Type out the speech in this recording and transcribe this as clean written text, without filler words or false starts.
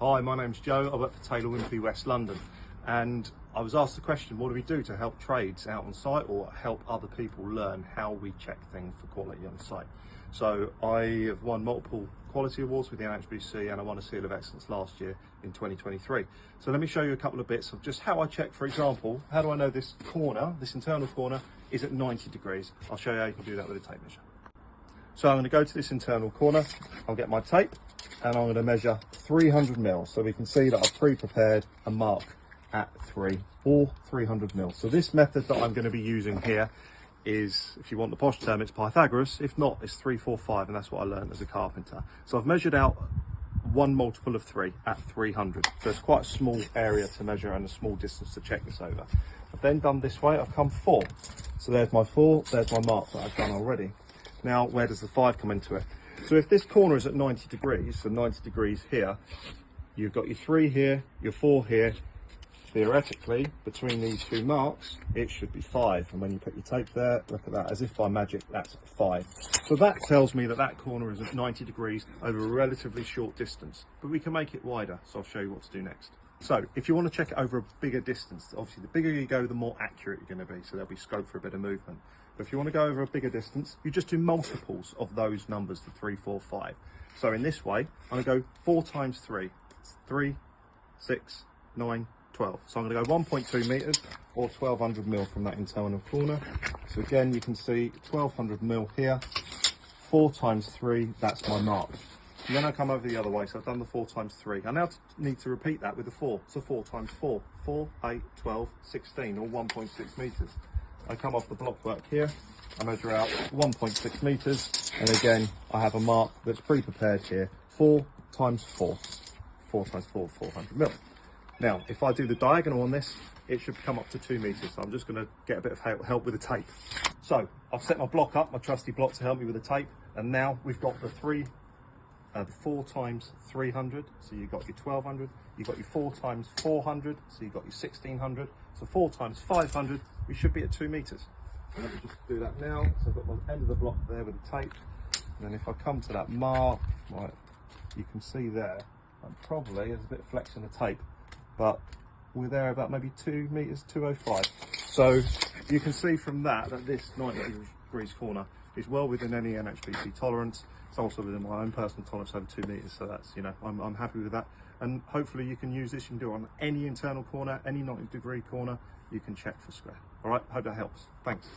Hi, my name's Joe. I work for Taylor Wimpey, West London, and I was asked the question, what do we do to help trades out on site or help other people learn how we check things for quality on site? So I have won multiple quality awards with the NHBC, and I won a Seal of Excellence last year in 2023. So let me show you a couple of bits of just how I check. For example, how do I know this corner, this internal corner, is at 90 degrees? I'll show you how you can do that with a tape measure. So I'm going to go to this internal corner, I'll get my tape, and I'm going to measure 300 mils. So we can see that I've pre-prepared a mark at 300 mils. So this method that I'm going to be using here is, if you want the posh term, it's Pythagoras. If not, it's 3, 4, 5, and that's what I learned as a carpenter. So I've measured out one multiple of 3 at 300. So it's quite a small area to measure and a small distance to check this over. I've then done this way, I've come 4. So there's my 4, there's my mark that I've done already. Now, where does the 5 come into it? So if this corner is at 90 degrees, so 90 degrees here, you've got your 3 here, your 4 here. Theoretically, between these two marks, it should be 5. And when you put your tape there, look at that, as if by magic, that's 5. So that tells me that that corner is at 90 degrees over a relatively short distance, but we can make it wider. So I'll show you what to do next. So if you want to check it over a bigger distance, obviously the bigger you go, the more accurate you're going to be. So there'll be scope for a bit of movement. But if you want to go over a bigger distance, you just do multiples of those numbers, the 3, 4, 5. So in this way, I'm going to go 4 times 3. It's 3, 6, 9, 12. So I'm going to go 1.2 meters or 1200 mil from that internal corner. So again, you can see 1200 mil here. 4 times 3, that's my mark. And then I come over the other way, so I've done the 4 times 3. I now need to repeat that with the 4. So 4 times 4, 4, 8, 12, 16, or 1.6 meters. I come off the block work here, I measure out 1.6 meters, and again, I have a mark that's pre-prepared here, 4 times 4. 4 times 4, 400 mil. Now, if I do the diagonal on this, it should come up to 2 meters. So I'm just going to get a bit of help with the tape. So I've set my block up, my trusty block, to help me with the tape, and now we've got the 4 times 300, so you've got your 1200, you've got your 4 times 400, so you've got your 1600, so 4 times 500, we should be at 2 meters. And let me just do that now. So I've got my end of the block there with the tape, and then if I come to that mark, right, you can see there, I'm probably, there's a bit of flex in the tape, but we're there about maybe 2 meters, 205. So you can see from that this 90 degrees corner is well within any NHBC tolerance. It's also within my own personal tolerance over 2 meters. So that's, you know, I'm happy with that. And hopefully you can use this, you can do it on any internal corner, any 90 degree corner, you can check for square. All right, hope that helps. Thanks.